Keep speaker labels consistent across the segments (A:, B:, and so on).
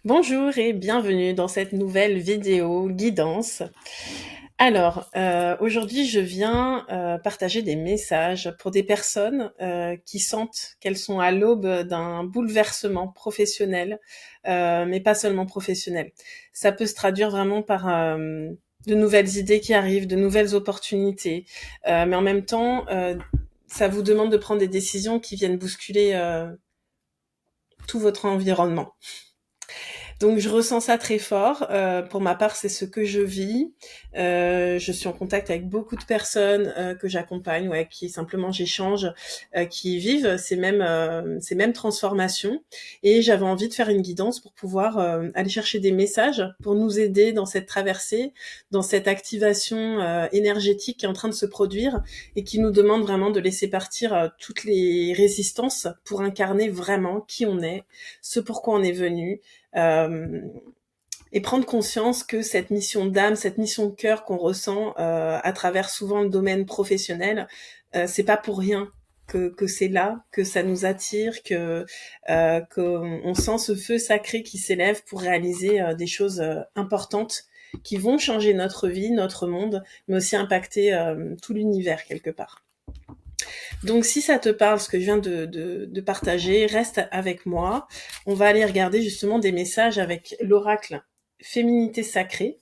A: Bonjour et bienvenue dans cette nouvelle vidéo guidance. Alors, aujourd'hui, je viens partager des messages pour des personnes qui sentent qu'elles sont à l'aube d'un bouleversement professionnel, mais pas seulement professionnel. Ça peut se traduire vraiment par de nouvelles idées qui arrivent, de nouvelles opportunités, mais en même temps, ça vous demande de prendre des décisions qui viennent bousculer tout votre environnement. Donc je ressens ça très fort. Pour ma part, c'est ce que je vis. Je suis en contact avec beaucoup de personnes que j'accompagne, ouais, qui simplement j'échange, qui vivent ces mêmes transformations. Et j'avais envie de faire une guidance pour pouvoir aller chercher des messages pour nous aider dans cette traversée, dans cette activation énergétique qui est en train de se produire et qui nous demande vraiment de laisser partir toutes les résistances pour incarner vraiment qui on est, ce pourquoi on est venu, euh, et prendre conscience que cette mission d'âme, cette mission de cœur qu'on ressent à travers souvent le domaine professionnel, c'est pas pour rien que c'est là, que ça nous attire, qu'on sent ce feu sacré qui s'élève pour réaliser des choses importantes qui vont changer notre vie, notre monde, mais aussi impacter tout l'univers quelque part. Donc si ça te parle, ce que je viens de partager, reste avec moi. On va aller regarder justement des messages avec l'oracle Féminité sacrée,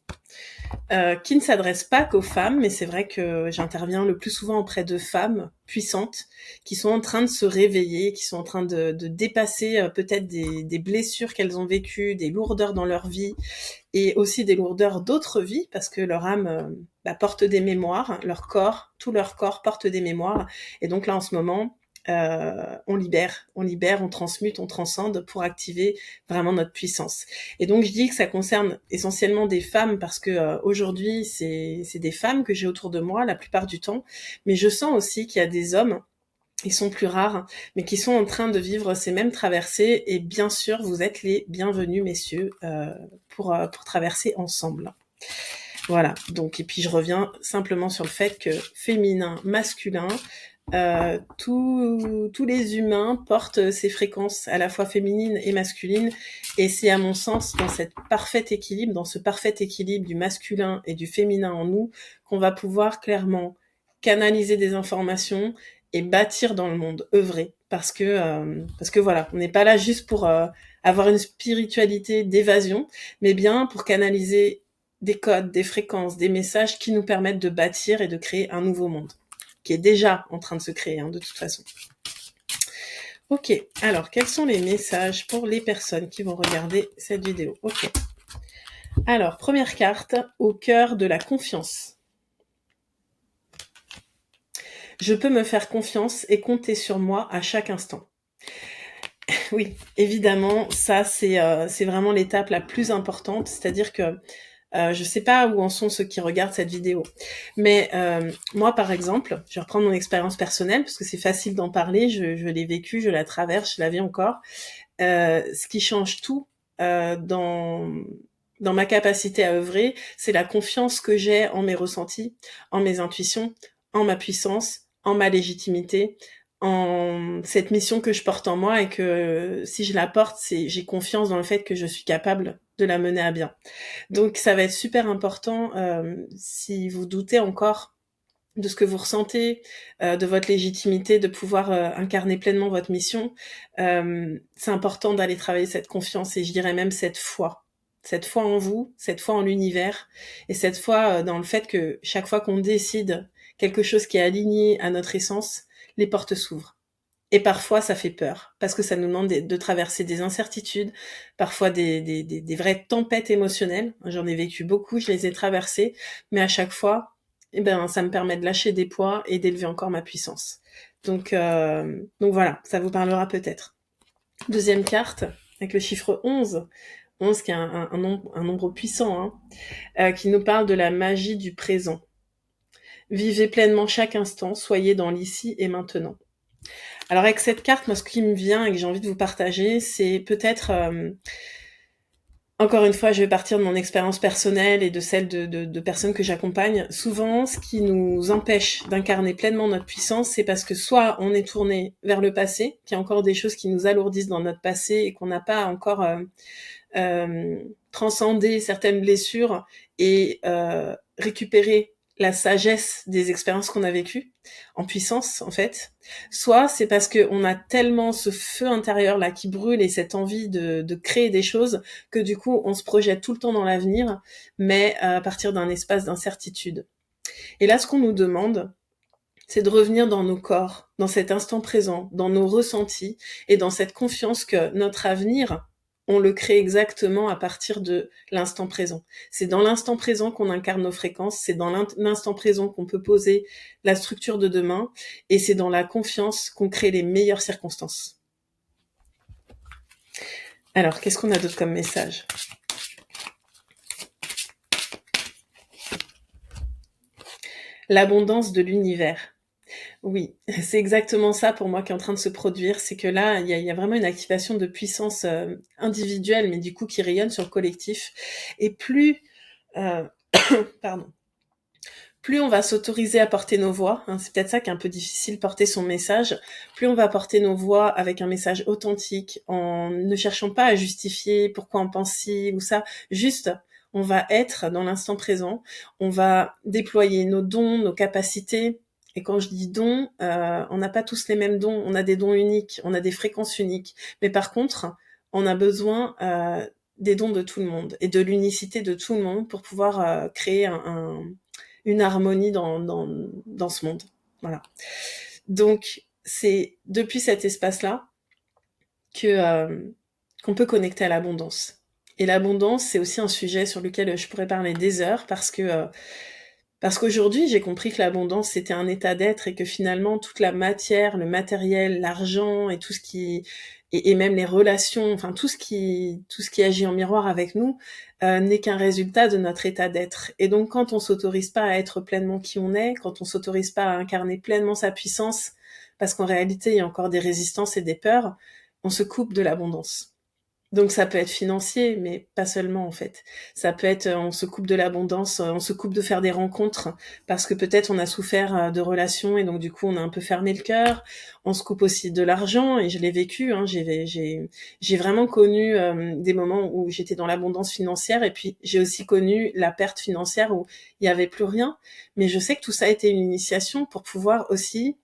A: qui ne s'adresse pas qu'aux femmes, mais c'est vrai que j'interviens le plus souvent auprès de femmes puissantes qui sont en train de se réveiller, qui sont en train de dépasser peut-être des blessures qu'elles ont vécues, des lourdeurs dans leur vie, et aussi des lourdeurs d'autres vies, parce que leur âme porte des mémoires, leur corps, tout leur corps porte des mémoires, et donc là en ce moment, on libère, on transmute, on transcende pour activer vraiment notre puissance. Et donc je dis que ça concerne essentiellement des femmes parce que aujourd'hui c'est des femmes que j'ai autour de moi la plupart du temps, mais je sens aussi qu'il y a des hommes, ils sont plus rares, mais qui sont en train de vivre ces mêmes traversées. Et bien sûr, vous êtes les bienvenus, messieurs, pour traverser ensemble. Voilà. Donc, et puis je reviens simplement sur le fait que féminin, masculin, tous les humains portent ces fréquences à la fois féminines et masculines, et c'est à mon sens dans cette parfait équilibre, dans ce parfait équilibre du masculin et du féminin en nous, qu'on va pouvoir clairement canaliser des informations et bâtir dans le monde, œuvrer, parce que voilà, on n'est pas là juste pour avoir une spiritualité d'évasion, mais bien pour canaliser des codes, des fréquences, des messages qui nous permettent de bâtir et de créer un nouveau monde qui est déjà en train de se créer, de toute façon. Ok, alors quels sont les messages pour les personnes qui vont regarder cette vidéo? Ok. Alors, première carte, au cœur de la confiance. Je peux me faire confiance et compter sur moi à chaque instant. Oui, évidemment, ça c'est vraiment l'étape la plus importante, c'est-à-dire que je sais pas où en sont ceux qui regardent cette vidéo, mais moi par exemple, je vais reprendre mon expérience personnelle parce que c'est facile d'en parler, je l'ai vécu, je la traverse, je la vis encore. Ce qui change tout dans ma capacité à œuvrer, c'est la confiance que j'ai en mes ressentis, en mes intuitions, en ma puissance, en ma légitimité, en cette mission que je porte en moi, et que si je la porte, j'ai confiance dans le fait que je suis capable de la mener à bien. Donc ça va être super important, si vous doutez encore de ce que vous ressentez, de votre légitimité, de pouvoir incarner pleinement votre mission, c'est important d'aller travailler cette confiance, et je dirais même cette foi. Cette foi en vous, cette foi en l'univers, et cette foi dans le fait que chaque fois qu'on décide quelque chose qui est aligné à notre essence, les portes s'ouvrent. Et parfois, ça fait peur, parce que ça nous demande de traverser des incertitudes, parfois des vraies tempêtes émotionnelles. J'en ai vécu beaucoup, je les ai traversées, mais à chaque fois, ça me permet de lâcher des poids et d'élever encore ma puissance. Donc voilà, ça vous parlera peut-être. Deuxième carte, avec le chiffre 11. 11 qui est un nombre puissant, qui nous parle de la magie du présent. Vivez pleinement chaque instant, soyez dans l'ici et maintenant. Alors avec cette carte, moi ce qui me vient et que j'ai envie de vous partager, c'est peut-être Encore une fois, je vais partir de mon expérience personnelle et de celle de personnes que j'accompagne. Souvent, ce qui nous empêche d'incarner pleinement notre puissance, c'est parce que soit on est tourné vers le passé, qu'il y a encore des choses qui nous alourdissent dans notre passé et qu'on n'a pas encore transcender certaines blessures et récupérer la sagesse des expériences qu'on a vécues en puissance en fait. Soit c'est parce qu'on a tellement ce feu intérieur là qui brûle et cette envie de créer des choses que du coup on se projette tout le temps dans l'avenir, mais à partir d'un espace d'incertitude. Et là ce qu'on nous demande, c'est de revenir dans nos corps, dans cet instant présent, dans nos ressentis et dans cette confiance que notre avenir, on le crée exactement à partir de l'instant présent. C'est dans l'instant présent qu'on incarne nos fréquences, c'est dans l'instant présent qu'on peut poser la structure de demain et c'est dans la confiance qu'on crée les meilleures circonstances. Alors, qu'est-ce qu'on a d'autre comme message ? L'abondance de l'univers. Oui, c'est exactement ça pour moi qui est en train de se produire. C'est que là, il y a vraiment une activation de puissance individuelle, mais du coup qui rayonne sur le collectif. Et plus, euh, pardon, plus on va s'autoriser à porter nos voix, hein, c'est peut-être ça qui est un peu difficile, porter son message, plus on va porter nos voix avec un message authentique, en ne cherchant pas à justifier pourquoi on pense ci ou ça, juste on va être dans l'instant présent, on va déployer nos dons, nos capacités. Et quand je dis dons, on n'a pas tous les mêmes dons, on a des dons uniques, on a des fréquences uniques. Mais par contre, on a besoin des dons de tout le monde et de l'unicité de tout le monde pour pouvoir créer une harmonie dans ce monde. Voilà. Donc, c'est depuis cet espace-là qu'on peut connecter à l'abondance. Et l'abondance, c'est aussi un sujet sur lequel je pourrais parler des heures parce qu'aujourd'hui, j'ai compris que l'abondance, c'était un état d'être et que finalement, toute la matière, le matériel, l'argent et tout ce qui... Et même les relations, enfin tout ce qui agit en miroir avec nous, n'est qu'un résultat de notre état d'être. Et donc, quand on s'autorise pas à être pleinement qui on est, quand on s'autorise pas à incarner pleinement sa puissance, parce qu'en réalité, il y a encore des résistances et des peurs, on se coupe de l'abondance. Donc ça peut être financier, mais pas seulement en fait. Ça peut être, on se coupe de l'abondance, on se coupe de faire des rencontres parce que peut-être on a souffert de relations et donc du coup on a un peu fermé le cœur. On se coupe aussi de l'argent et je l'ai vécu. Hein, j'ai vraiment connu des moments où j'étais dans l'abondance financière et puis j'ai aussi connu la perte financière où il y avait plus rien. Mais je sais que tout ça a été une initiation pour pouvoir aussi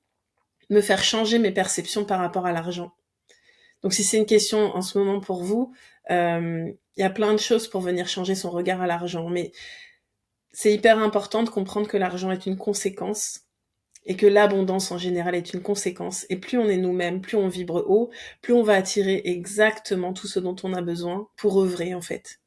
A: me faire changer mes perceptions par rapport à l'argent. Donc si c'est une question en ce moment pour vous, il y a plein de choses pour venir changer son regard à l'argent. Mais c'est hyper important de comprendre que l'argent est une conséquence et que l'abondance en général est une conséquence. Et plus on est nous-mêmes, plus on vibre haut, plus on va attirer exactement tout ce dont on a besoin pour œuvrer en fait.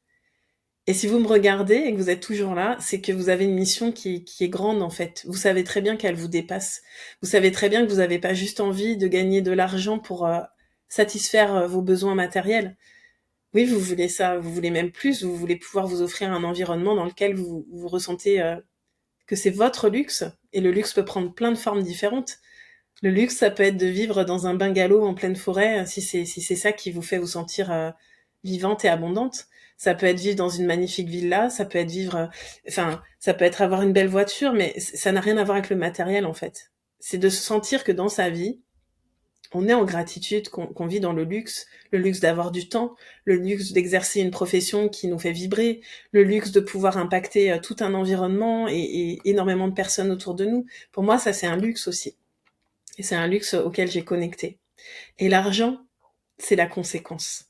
A: Et si vous me regardez et que vous êtes toujours là, c'est que vous avez une mission qui est grande en fait. Vous savez très bien qu'elle vous dépasse. Vous savez très bien que vous n'avez pas juste envie de gagner de l'argent pour satisfaire vos besoins matériels. Oui, vous voulez ça, vous voulez même plus, vous voulez pouvoir vous offrir un environnement dans lequel vous ressentez que c'est votre luxe. Et le luxe peut prendre plein de formes différentes. Le luxe, ça peut être de vivre dans un bungalow en pleine forêt, si c'est ça qui vous fait vous sentir vivante et abondante. Ça peut être vivre dans une magnifique villa, ça peut être vivre, ça peut être avoir une belle voiture, mais ça n'a rien à voir avec le matériel en fait. C'est de se sentir que dans sa vie, on est en gratitude, qu'on vit dans le luxe d'avoir du temps, le luxe d'exercer une profession qui nous fait vibrer, le luxe de pouvoir impacter tout un environnement et énormément de personnes autour de nous. Pour moi, ça c'est un luxe aussi. Et c'est un luxe auquel j'ai connecté. Et l'argent, c'est la conséquence.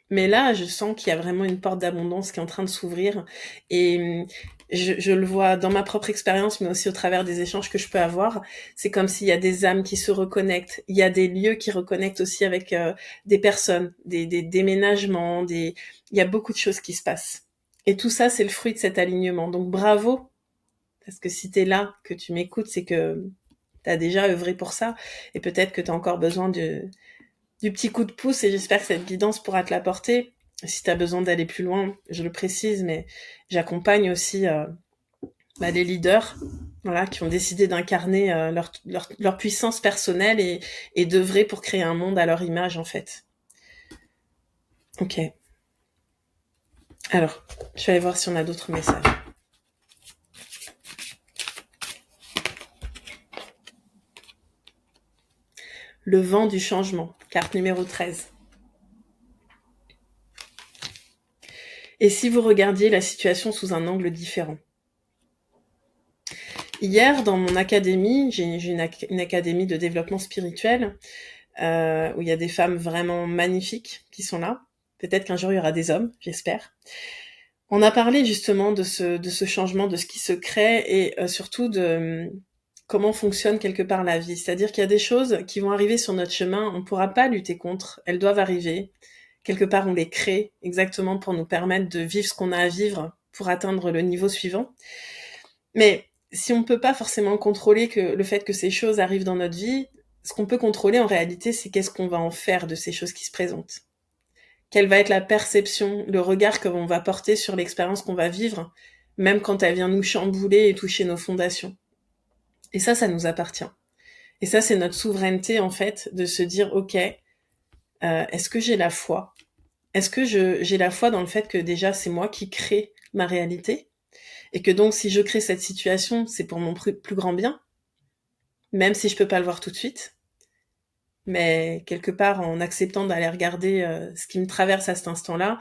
A: Mais là, je sens qu'il y a vraiment une porte d'abondance qui est en train de s'ouvrir. Et je le vois dans ma propre expérience, mais aussi au travers des échanges que je peux avoir. C'est comme s'il y a des âmes qui se reconnectent. Il y a des lieux qui reconnectent aussi avec des personnes, des déménagements, il y a beaucoup de choses qui se passent. Et tout ça, c'est le fruit de cet alignement. Donc bravo, parce que si t'es là, que tu m'écoutes, c'est que t'as déjà œuvré pour ça. Et peut-être que t'as encore besoin du petit coup de pouce et j'espère que cette guidance pourra te l'apporter. Si tu as besoin d'aller plus loin, je le précise, mais j'accompagne aussi les leaders voilà, qui ont décidé d'incarner leur puissance personnelle et d'œuvrer pour créer un monde à leur image en fait. Ok. Alors, je vais aller voir si on a d'autres messages. Le vent du changement, carte numéro 13. Et si vous regardiez la situation sous un angle différent? Hier, dans mon académie, j'ai une académie de développement spirituel, où il y a des femmes vraiment magnifiques qui sont là. Peut-être qu'un jour, il y aura des hommes, j'espère. On a parlé justement de ce changement, de ce qui se crée et surtout de comment fonctionne quelque part la vie. C'est-à-dire qu'il y a des choses qui vont arriver sur notre chemin, on ne pourra pas lutter contre, elles doivent arriver. Quelque part, on les crée exactement pour nous permettre de vivre ce qu'on a à vivre pour atteindre le niveau suivant. Mais si on ne peut pas forcément contrôler le fait que ces choses arrivent dans notre vie, ce qu'on peut contrôler en réalité, c'est qu'est-ce qu'on va en faire de ces choses qui se présentent. Quelle va être la perception, le regard que l'on va porter sur l'expérience qu'on va vivre, même quand elle vient nous chambouler et toucher nos fondations. Et ça nous appartient. Et ça, c'est notre souveraineté, en fait, de se dire, ok, est-ce que j'ai la foi? Est-ce que j'ai la foi dans le fait que déjà, c'est moi qui crée ma réalité? Et que donc, si je crée cette situation, c'est pour mon plus grand bien? Même si je peux pas le voir tout de suite? Mais quelque part, en acceptant d'aller regarder ce qui me traverse à cet instant-là,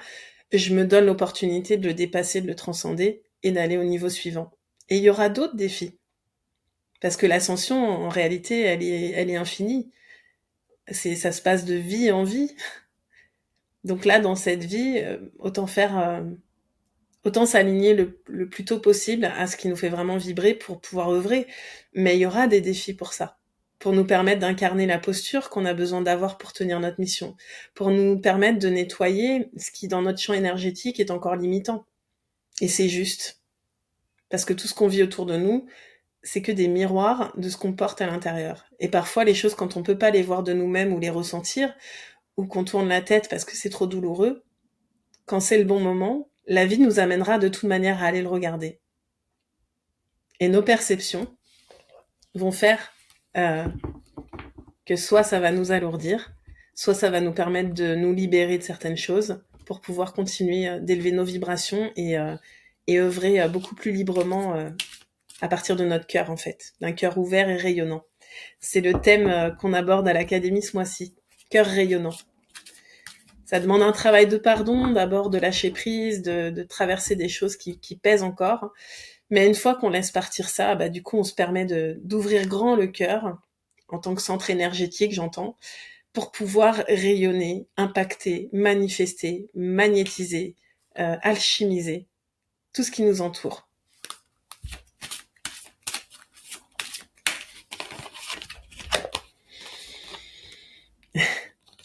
A: je me donne l'opportunité de le dépasser, de le transcender et d'aller au niveau suivant. Et il y aura d'autres défis. Parce que l'ascension, en réalité, elle est infinie. Ça se passe de vie en vie. Donc là, dans cette vie, autant s'aligner le plus tôt possible à ce qui nous fait vraiment vibrer pour pouvoir œuvrer. Mais il y aura des défis pour ça. Pour nous permettre d'incarner la posture qu'on a besoin d'avoir pour tenir notre mission. Pour nous permettre de nettoyer ce qui, dans notre champ énergétique, est encore limitant. Et c'est juste. Parce que tout ce qu'on vit autour de nous, c'est que des miroirs de ce qu'on porte à l'intérieur. Et parfois, les choses, quand on peut pas les voir de nous-mêmes ou les ressentir, ou qu'on tourne la tête parce que c'est trop douloureux, quand c'est le bon moment, la vie nous amènera de toute manière à aller le regarder. Et nos perceptions vont faire que soit ça va nous alourdir, soit ça va nous permettre de nous libérer de certaines choses pour pouvoir continuer d'élever nos vibrations et œuvrer beaucoup plus librement à partir de notre cœur, en fait, d'un cœur ouvert et rayonnant. C'est le thème qu'on aborde à l'Académie ce mois-ci, cœur rayonnant. Ça demande un travail de pardon, d'abord de lâcher prise, de traverser des choses qui pèsent encore. Mais une fois qu'on laisse partir ça, bah, du coup, on se permet d'ouvrir grand le cœur, en tant que centre énergétique, j'entends, pour pouvoir rayonner, impacter, manifester, magnétiser, alchimiser tout ce qui nous entoure.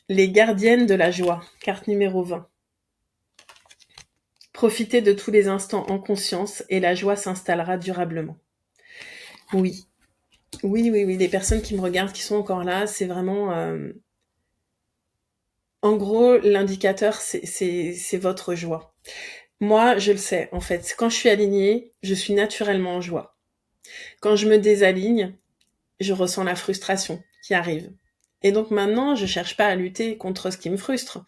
A: Les gardiennes de la joie, carte numéro 20. Profitez de tous les instants en conscience et la joie s'installera durablement. Oui. Oui, les personnes qui me regardent, qui sont encore là, c'est vraiment... En gros, l'indicateur, c'est votre joie. Moi, je le sais, en fait. Quand je suis alignée, je suis naturellement en joie. Quand je me désaligne, je ressens la frustration qui arrive. Et donc maintenant, je cherche pas à lutter contre ce qui me frustre.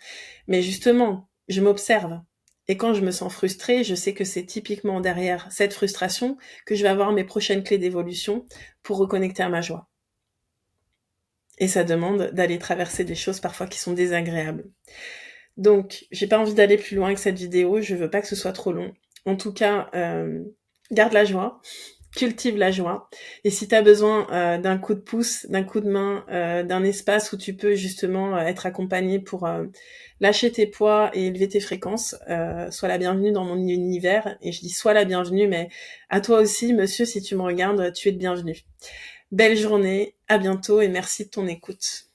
A: Mais justement, je m'observe. Et quand je me sens frustrée, je sais que c'est typiquement derrière cette frustration que je vais avoir mes prochaines clés d'évolution pour reconnecter à ma joie. Et ça demande d'aller traverser des choses parfois qui sont désagréables. Donc, j'ai pas envie d'aller plus loin que cette vidéo, je veux pas que ce soit trop long. En tout cas, garde la joie, cultive la joie. Et si tu as besoin d'un coup de pouce, d'un coup de main, d'un espace où tu peux justement être accompagné pour lâcher tes poids et élever tes fréquences, sois la bienvenue dans mon univers. Et je dis sois la bienvenue, mais à toi aussi, monsieur, si tu me regardes, tu es le bienvenu. Belle journée, à bientôt et merci de ton écoute.